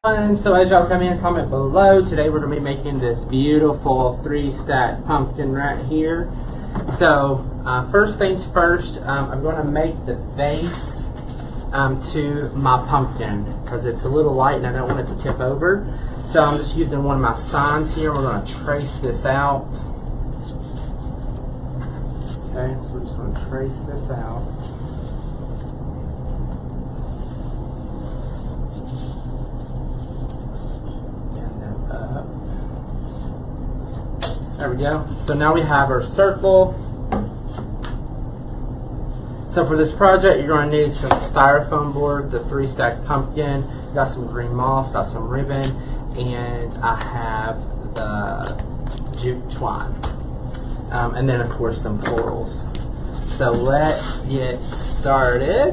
So as y'all come in, comment below. Today we're going to be making this beautiful 3-stack pumpkin right here. So first things first, I'm going to make the base to my pumpkin because it's a little light and I don't want it to tip over. So I'm just using one of my signs here. We're going to trace this out. Okay, so we're just going to trace this out. There we go. So now we have our circle. So for this project, you're going to need some styrofoam board, the 3-stack pumpkin, got some green moss, got some ribbon, and I have the jute twine. And then of course some florals. So let's get started.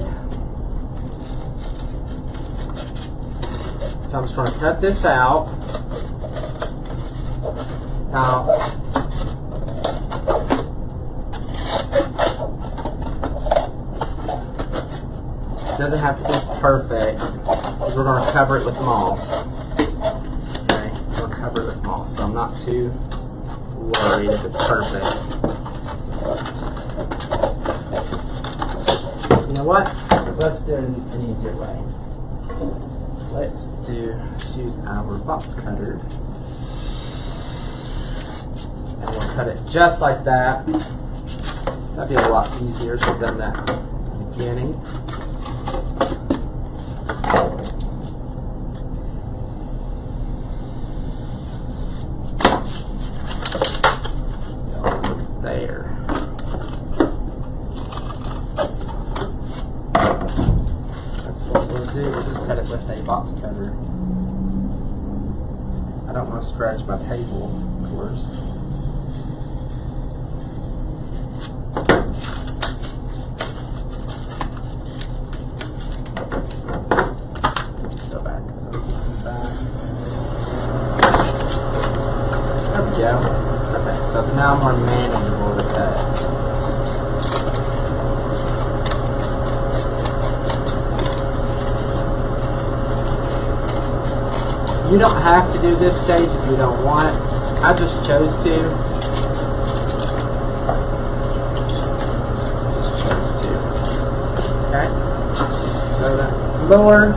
So I'm just going to cut this out. Now, it doesn't have to be perfect because we're going to cover it with moss. Okay, we're going to cover it with moss, so I'm not too worried if it's perfect. You know what? Let's do it an easier way. Let's use our box cutter. And we'll cut it just like that. That'd be a lot easier if we've done that at the beginning. There. That's what we'll do. We'll just cut it with a box cutter. I don't want to scratch my table, of course. Yeah. Okay, so it's now more manageable to cut. You don't have to do this stage if you don't want. I just chose to. Okay. Just throw that lower.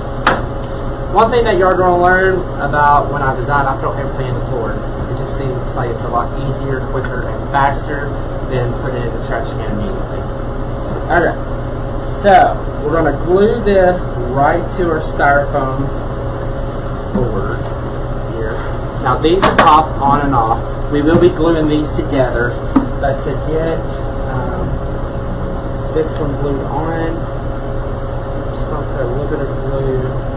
One thing that you're going to learn about when I design, I throw everything in the floor. It just seems like it's a lot easier, quicker, and faster than putting it in the trash can immediately. Okay, so we're going to glue this right to our styrofoam board here. Now these are off, on and off. We will be gluing these together, but to get this one glued on, I'm just going to put a little bit of glue.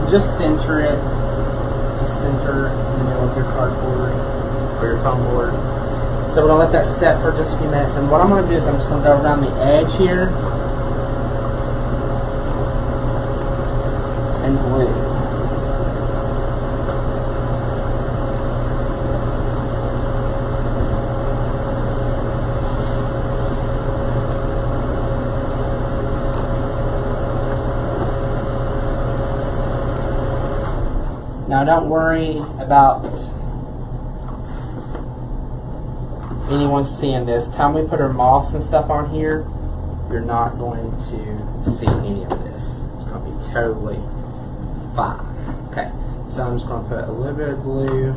Just center it. Just center in the middle of your cardboard or your foam board. So we're going to let that set for just a few minutes. And what I'm going to do is I'm just going to go around the edge here and glue. Now don't worry about anyone seeing this. Time we put our moss and stuff on here, you're not going to see any of this. It's going to be totally fine. Okay, so I'm just going to put a little bit of glue.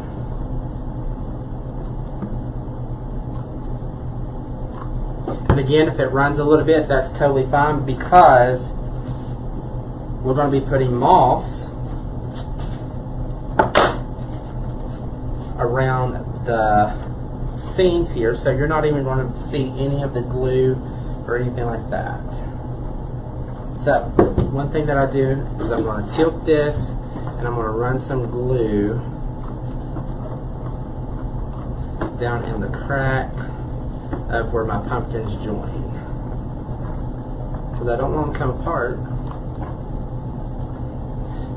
And again, if it runs a little bit, that's totally fine because we're going to be putting moss around the seams here, so you're not even going to see any of the glue or anything like that. So one thing that I do is I'm going to tilt this and I'm going to run some glue down in the crack of where my pumpkins join. because I don't want them to come apart.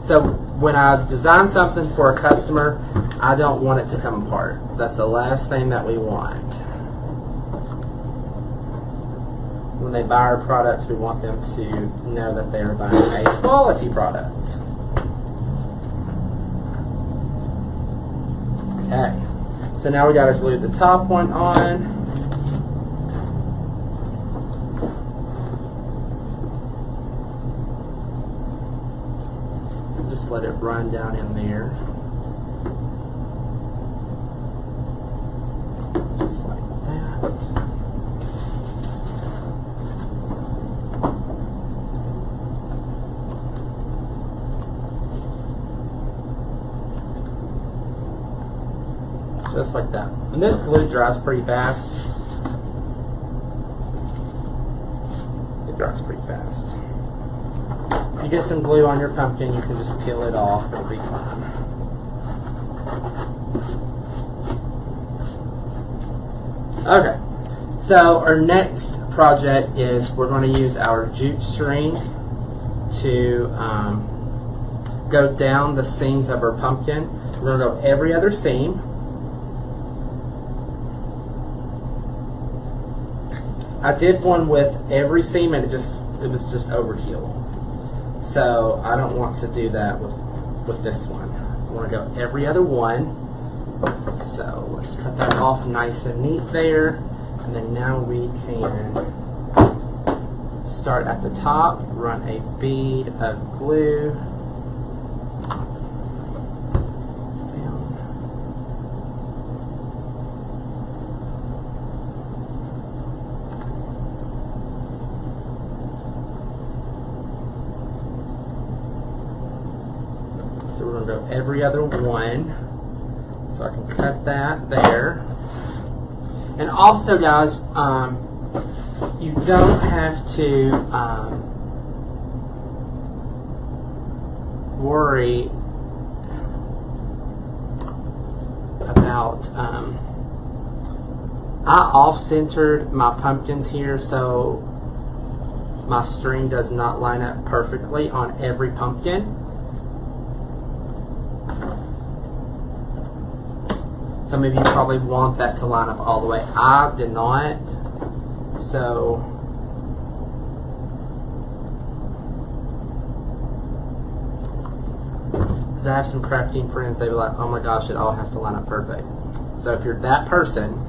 So when I design something for a customer, I don't want it to come apart. That's the last thing that we want. When they buy our products, we want them to know that they are buying a quality product. Okay, so now we got to glue the top one on. Just let it run down in there. Just like that. Just like that. And this glue dries pretty fast. It dries pretty fast. If you get some glue on your pumpkin, you can just peel it off. It'll be fine. Okay. So our next project is we're going to use our jute string to go down the seams of our pumpkin. We're going to go every other seam. I did one with every seam and it was just overkill. So I don't want to do that with this one. I want to go every other one. So let's cut that off nice and neat there. And then now we can start at the top, run a bead of glue down. So we're going to go every other one. So I can cut that there. And also, guys, you don't have to worry about. I off-centered my pumpkins here, so my string does not line up perfectly on every pumpkin. Some of you probably want that to line up all the way. I did not. So because I have some crafting friends, they were like, oh my gosh, it all has to line up perfect. So if you're that person,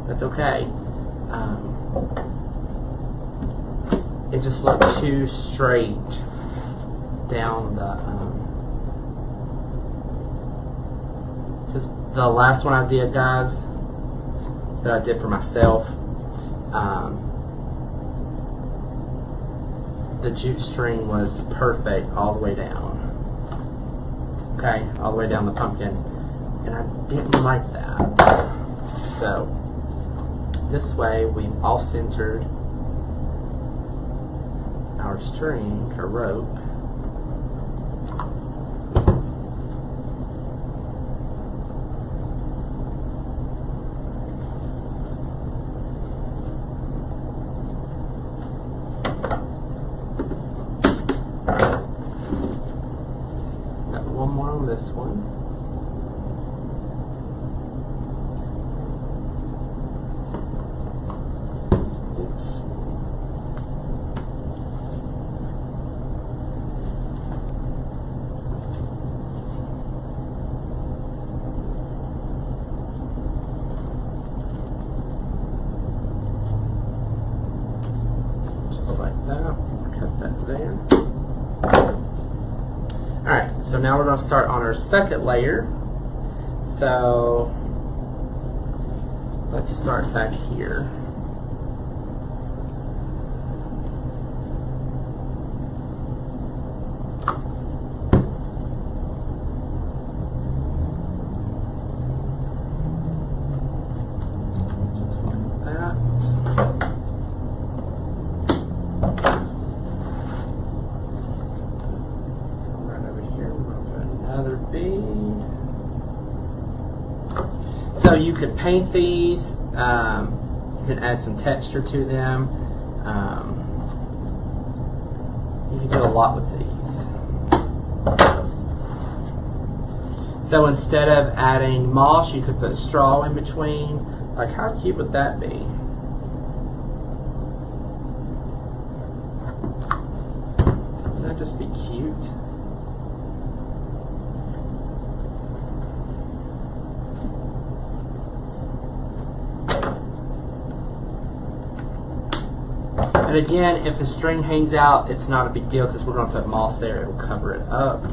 that's okay. It just looked too straight down the last one I did, guys, that I did for myself, the jute string was perfect all the way down. Okay, all the way down the pumpkin. And I didn't like that. So, this way we've off-centered our string, or rope. This one. Oops. Just like that. Cut that there. Alright, so now we're going to start on our second layer. So let's start back here. Just like that. Another bead. So you could paint these, you can add some texture to them. You can do a lot with these. So instead of adding moss, you could put straw in between. Like, how cute would that be? Wouldn't that just be cute? And again, if the string hangs out, it's not a big deal because we're going to put moss there. It will cover it up.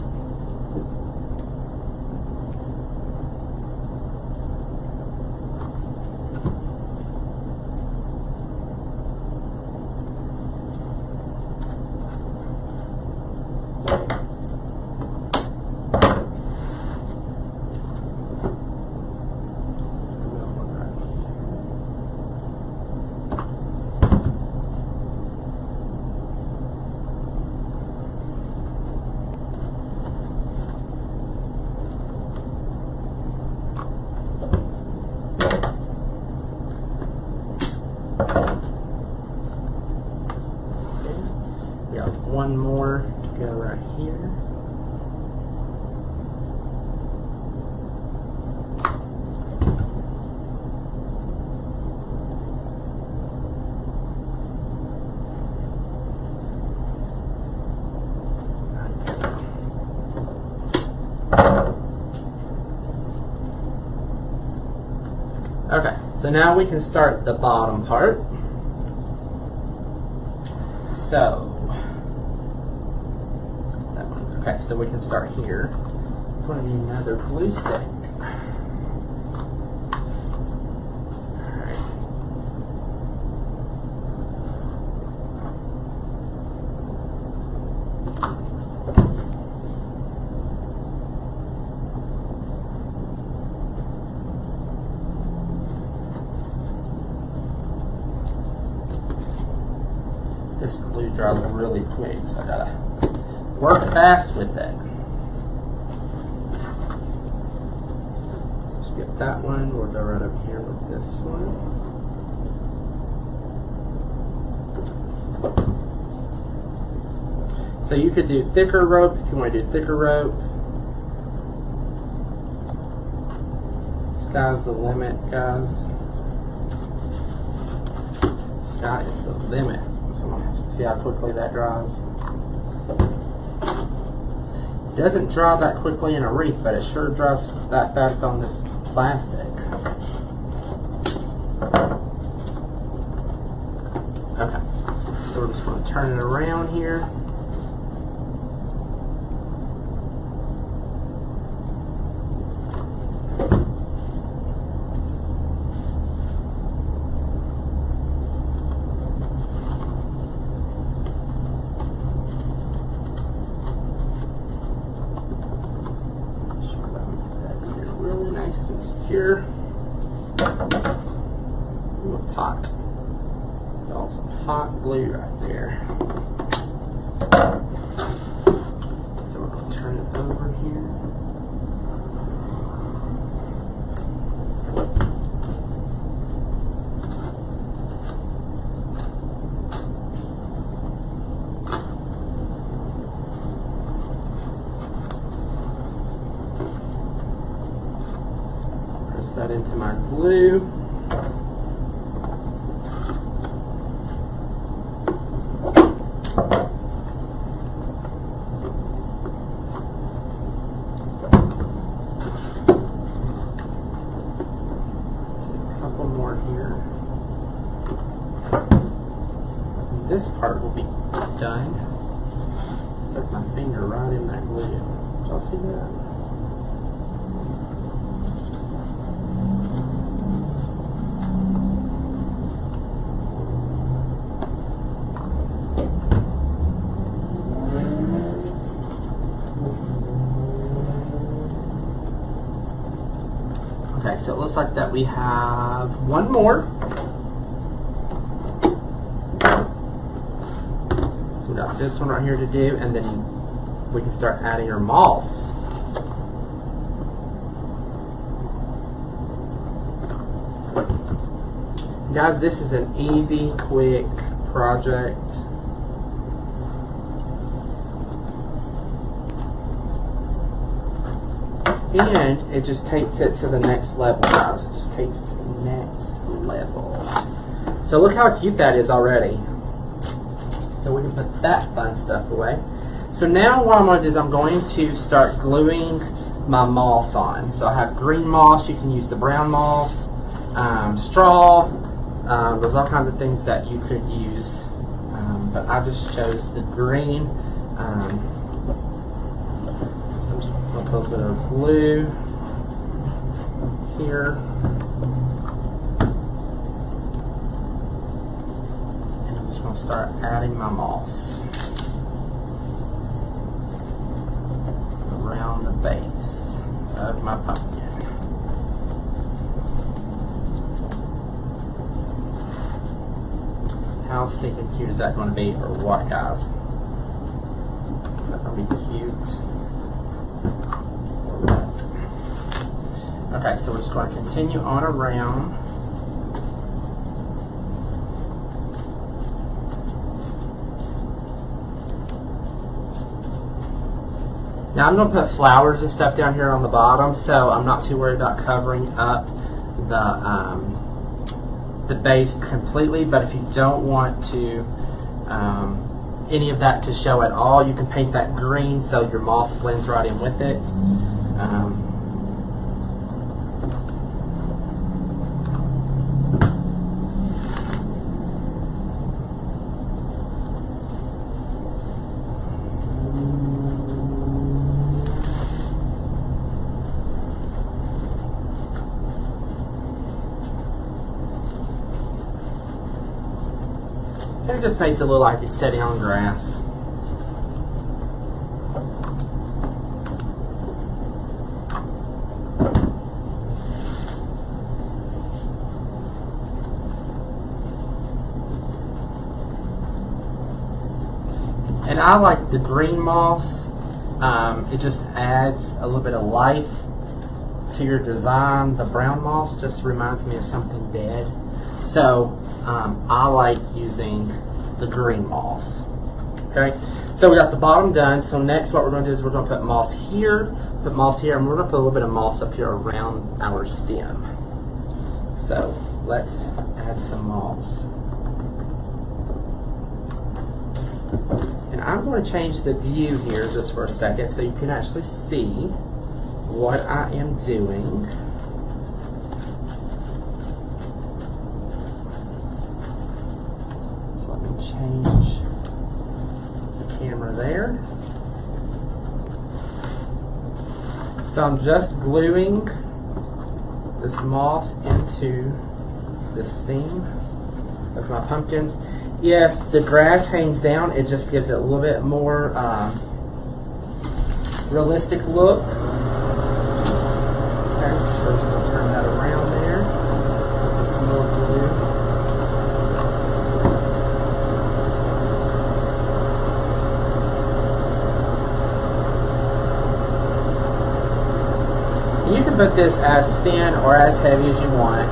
We got one more to go right here. Okay, so now we can start the bottom part. So, that one. Okay, so we can start here. I'm going to need another glue stick. This glue dries really quick, so I gotta work fast with it. So skip that one, we'll go right up here with this one. So you could do thicker rope if you want to do thicker rope. Sky's the limit, guys. Sky is the limit. See how quickly that dries? It doesn't dry that quickly in a wreath, but it sure dries that fast on this plastic. Okay, so we're just going to turn it around here. Nice and secure. Ooh, it's hot. Got some hot glue right there. So we're going to turn it over here. That into my glue. A couple more here. And this part will be done. Stuck my finger right in that glue. Did y'all see that? Okay, so it looks like that we have one more. So we got this one right here to do, and then we can start adding our moss. Guys, this is an easy, quick project. And it just takes it to the next level, guys. Just takes it to the next level. So look how cute that is already. So we can put that fun stuff away. So now what I'm going to do is I'm going to start gluing my moss on. So I have green moss. You can use the brown moss, straw. There's all kinds of things that you could use. But I just chose the green. So just a little bit of glue here. And I'm just going to start adding my moss around the base of my pumpkin. How stinking cute is that going to be, or what, guys? Is that going to be cute? Or what? Okay, so we're just going to continue on around. Now I'm going to put flowers and stuff down here on the bottom, so I'm not too worried about covering up the base completely. But if you don't want to any of that to show at all, you can paint that green so your moss blends right in with it. It just makes it look like it's sitting on grass. And I like the green moss. It just adds a little bit of life to your design. The brown moss just reminds me of something dead. So I like using the green moss. Okay, so we got the bottom done. So next what we're going to do is we're going to put moss here, and we're going to put a little bit of moss up here around our stem. So let's add some moss. And I'm going to change the view here just for a second so you can actually see what I am doing. Change the camera there. So I'm just gluing this moss into the seam of my pumpkins. If the grass hangs down, it just gives it a little bit more realistic look. Okay, so just going to turn that around there with some more glue. You can put this as thin or as heavy as you want.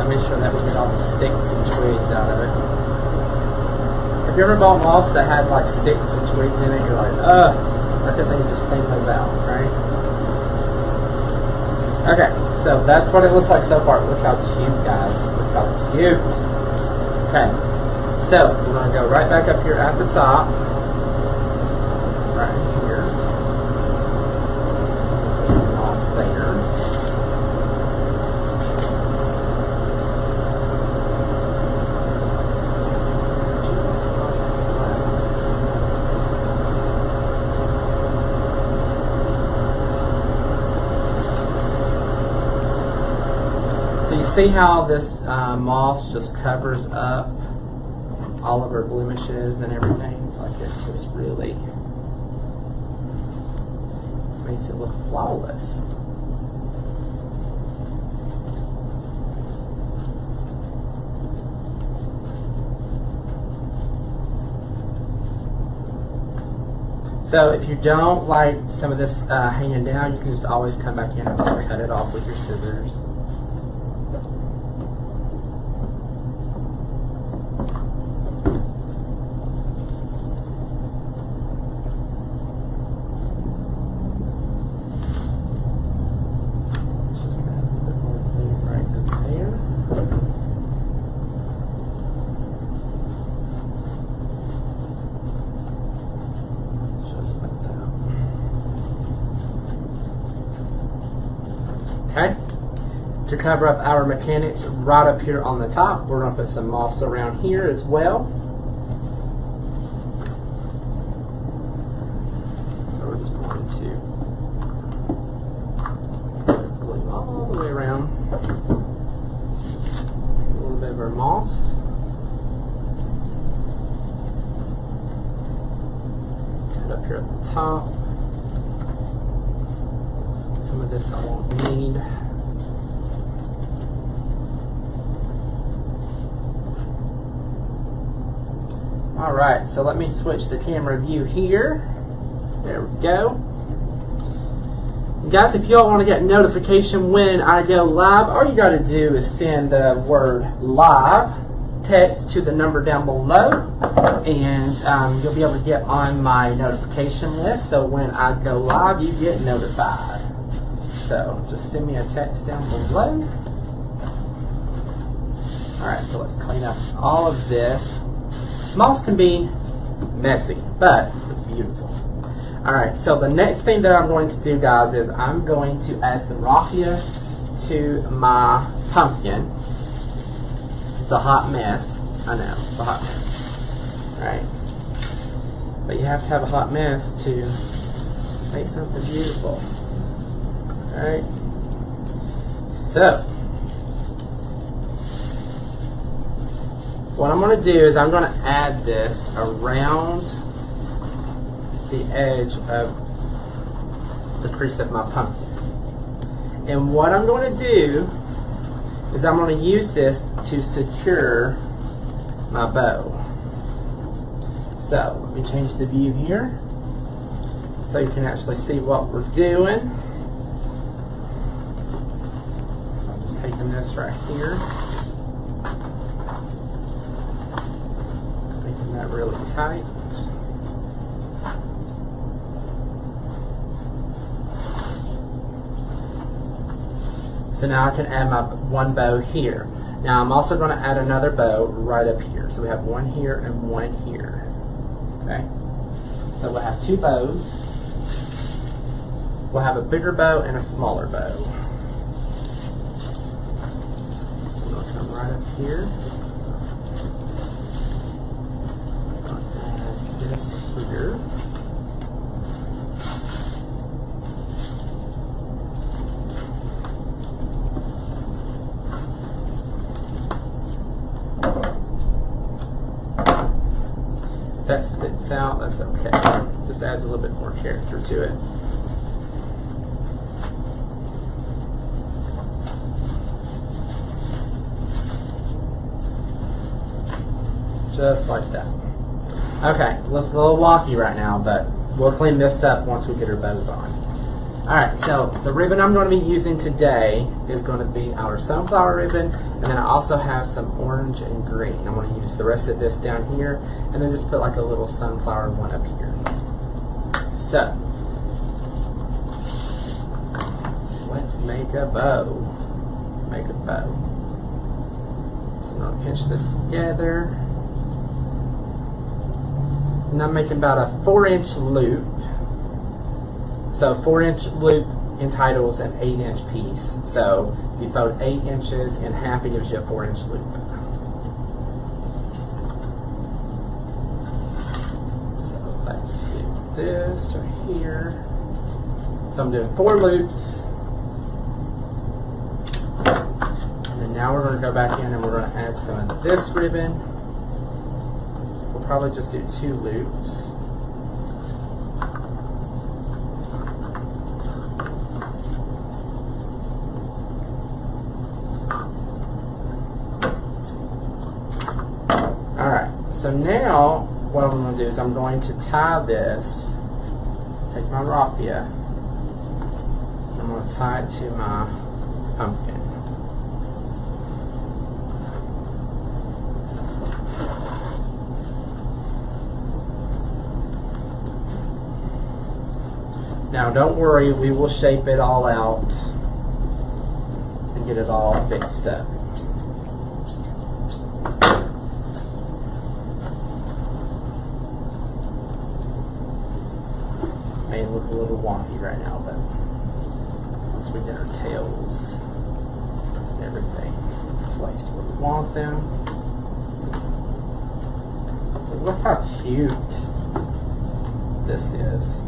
Make sure that we get all the sticks and twigs out of it. Have you ever bought moss that had like sticks and twigs in it? You're like, ugh, why couldn't they just clean those out, right? Okay, so that's what it looks like so far. Look how cute, guys. Look how cute. Okay, so we're going to go right back up here at the top. Right here. Put some moss there. see how this moss just covers up all of her blemishes and everything? Like it just really makes it look flawless. So if you don't like some of this hanging down, you can just always come back in and just cut it off with your scissors. Just add a bit more glue right in there. Okay, to cover up our mechanics right up here on the top, we're going to put some moss around here as well. So we're just going to glue all the way around. A little bit of our moss. Cut up here at the top. Some of this I won't need. Alright, so let me switch the camera view here. There we go. Guys, if y'all want to get notification when I go live, all you got to do is send the word live text to the number down below, and you'll be able to get on my notification list, so when I go live you get notified. So just send me a text down below. Alright, so let's clean up all of this. Moss can be messy, but it's beautiful. Alright, so the next thing that I'm going to do, guys, is I'm going to add some raffia to my pumpkin. It's a hot mess. I know, it's a hot mess. Alright. But you have to have a hot mess to make something beautiful. Alright, so what I'm going to do is I'm going to add this around the edge of the crease of my pumpkin. And what I'm going to do is I'm going to use this to secure my bow. So let me change the view here so you can actually see what we're doing. Taking this right here, making that really tight. So now I can add my one bow here. Now I'm also going to add another bow right up here. So we have one here and one here. Okay. So we'll have two bows. We'll have a bigger bow and a smaller bow. Right up here. Add this here. If that sticks out, that's okay. Just adds a little bit more character to it. Just like that. Okay, it's a little wonky right now, but we'll clean this up once we get our bows on. Alright, so the ribbon I'm going to be using today is going to be our sunflower ribbon, and then I also have some orange and green. I'm going to use the rest of this down here, and then just put like a little sunflower one up here. So, let's make a bow. Let's make a bow. So I'm going to pinch this together. And I'm making about a 4-inch loop. So 4-inch loop entitles an 8-inch piece. So if you fold 8 inches in half, it gives you a 4-inch loop. So let's do this right here. So I'm doing 4 loops. And then now we're going to go back in and we're going to add some of this ribbon. We'll probably just do 2 loops. Alright, so now what I'm going to do is I'm going to tie this, take my raffia, and I'm going to tie it to my pumpkin. Now don't worry, we will shape it all out and get it all fixed up. May look a little wonky right now, but once we get our tails and everything placed where we want them. So look how cute this is.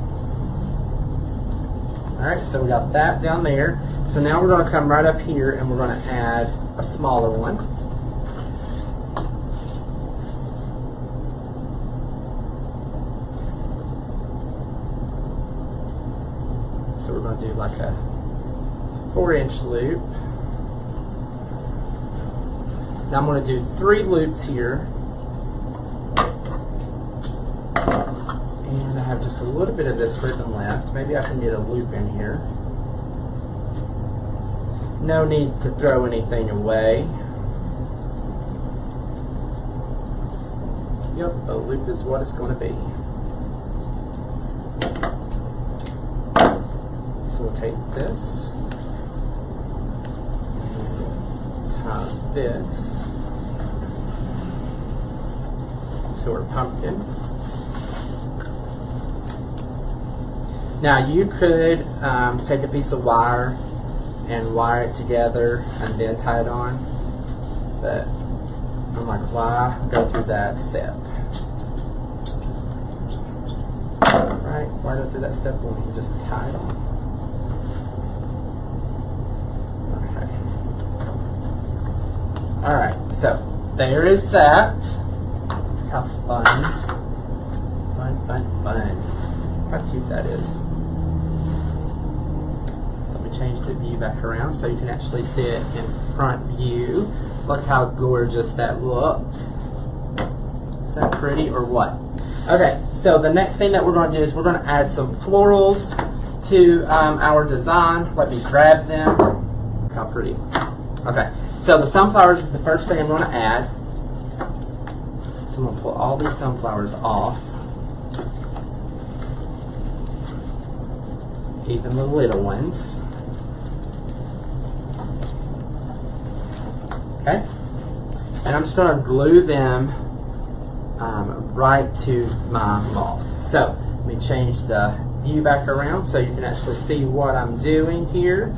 Alright, so we got that down there. So now we're going to come right up here and we're going to add a smaller one. So we're going to do like a 4-inch loop. Now I'm going to do 3 loops here. And I have just a little bit of this ribbon left. Maybe I can get a loop in here. No need to throw anything away. Yep, a loop is what it's going to be. So we'll take this and tie this to our pumpkin. Now you could take a piece of wire and wire it together and then tie it on, but I'm like, why go through that step? Right? Why go through that step when you can just tie it on? Okay. Alright, so there is that. How fun. Fun, fun, fun. How cute that is. So we change the view back around so you can actually see it in front view. Look how gorgeous that looks. Is that pretty or what? Okay, so the next thing that we're going to do is we're going to add some florals to our design. Let me grab them. Look how pretty. Okay, so the sunflowers is the first thing I'm going to add. So I'm going to pull all these sunflowers off. Even the little ones. Okay, and I'm just going to glue them right to my moss. So let me change the view back around so you can actually see what I'm doing here.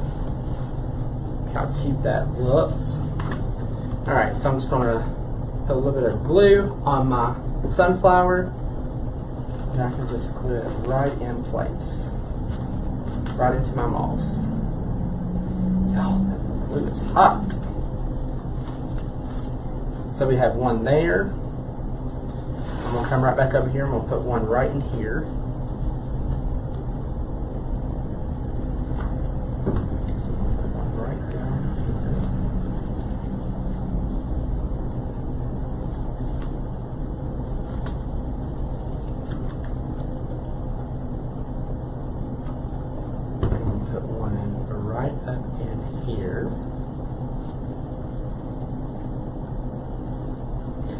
Look how cute that looks. Alright, so I'm just going to put a little bit of glue on my sunflower and I can just glue it right in place. Right into my moss. Y'all, that glue is hot. So we have one there. I'm going to come right back over here and we'll put one right in here. So we'll put one right down here. I'm going to put one in right up in here.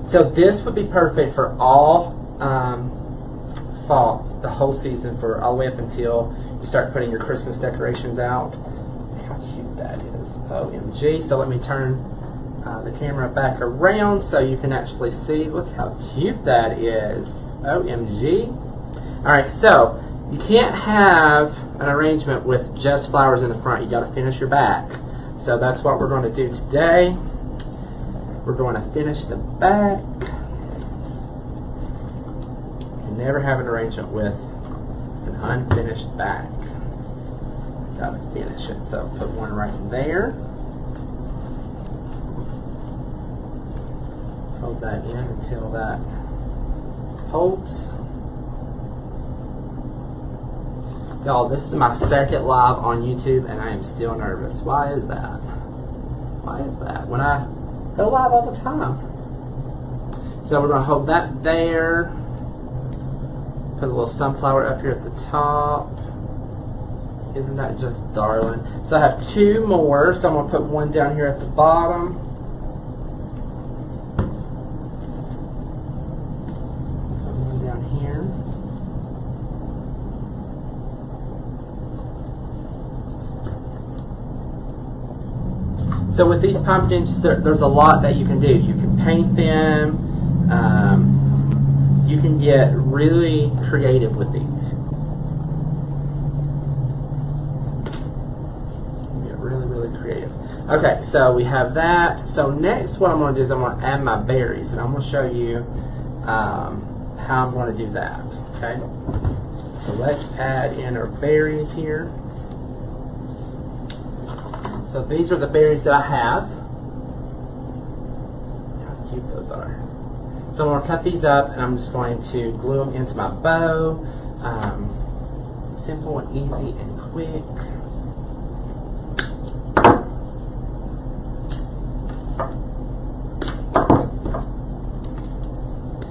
So this would be perfect for all fall, the whole season, for all the way up until you start putting your Christmas decorations out. Look how cute that is. OMG. So let me turn the camera back around so you can actually see. Look how cute that is. OMG. Alright, so you can't have an arrangement with just flowers in the front. You got to finish your back. So that's what we're going to do today. We're going to finish the back. You never have an arrangement with an unfinished back. Gotta finish it. So put one right there. that in until that holds. Y'all, this is my second live on YouTube and I am still nervous. Why is that? Why is that? When I go live all the time. So we're going to hold that there. Put a little sunflower up here at the top. Isn't that just darling? So I have 2 more. So I'm going to put one down here at the bottom. Put one down here. So with these pumpkins, there's a lot that you can do. You can paint them. You can get really creative with these. Get really, really creative. Okay, so we have that. So next what I'm going to do is I'm going to add my berries. And I'm going to show you how I'm going to do that. Okay, so let's add in our berries here. So these are the berries that I have. Look how cute those are. So I'm going to cut these up and I'm just going to glue them into my bow. Simple and easy and quick.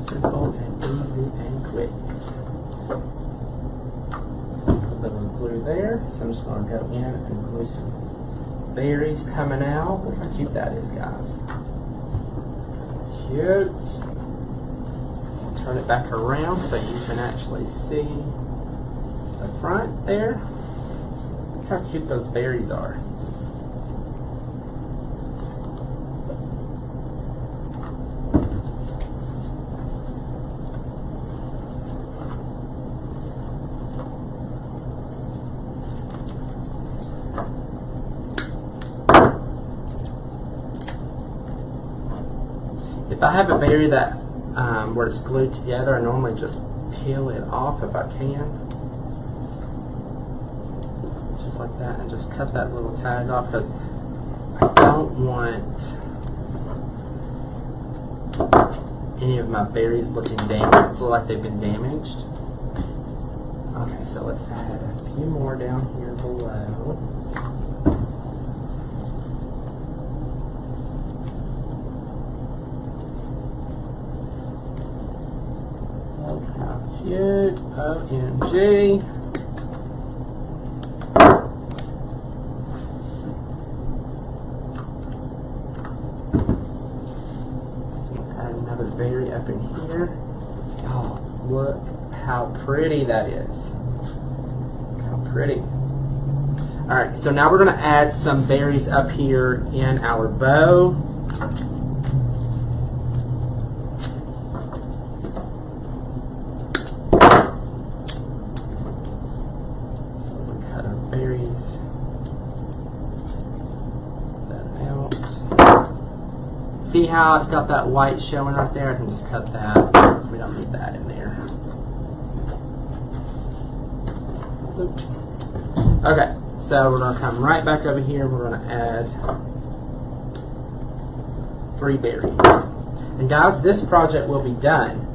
Simple and easy and quick. Put a little glue there. So I'm just going to go in and glue some berries coming out. Look how cute that is, guys. Cute. So turn it back around so you can actually see the front there. Look how cute those berries are. If I have a berry that where it's glued together, I normally just peel it off if I can. Just like that, and just cut that little tag off because I don't want any of my berries looking damaged, look like they've been damaged. Okay, so let's add a few more down here below. Cute, OMG. So we'll add another berry up in here. Oh, look how pretty that is. Look how pretty. Alright, so now we're going to add some berries up here in our bow. Berries. That out. See how it's got that white showing right there? I can just cut that. We don't need that in there. Okay, so we're going to come right back over here. We're going to add 3 berries. And guys, this project will be done.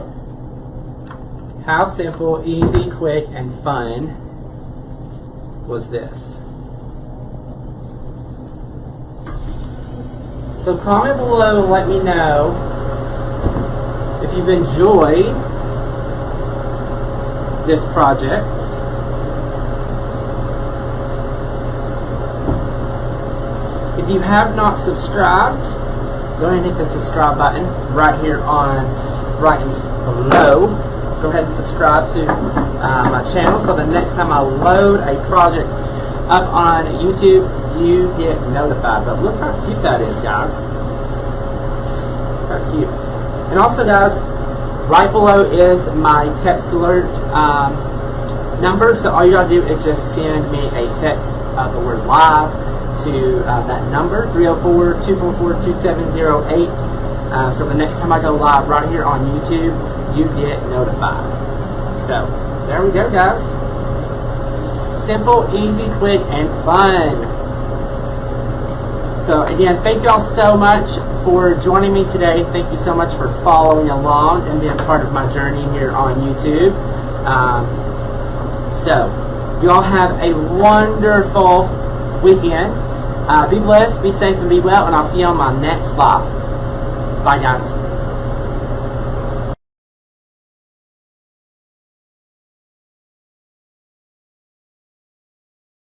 How simple, easy, quick, and fun was this. So comment below and let me know if you've enjoyed this project. If you have not subscribed, go ahead and hit the subscribe button right here right below. Go ahead and subscribe to my channel so the next time I load a project up on YouTube, you get notified. But look how cute that is, guys. Look how cute. And also, guys, right below is my text alert number. So all you gotta do is just send me a text of the word live to that number, 304-244-2708. So the next time I go live right here on YouTube, you get notified. So, there we go, guys. Simple, easy, quick, and fun. So, again, thank y'all so much for joining me today. Thank you so much for following along and being part of my journey here on YouTube. So, you all have a wonderful weekend. Be blessed, be safe, and be well, and I'll see you on my next live. Bye, guys.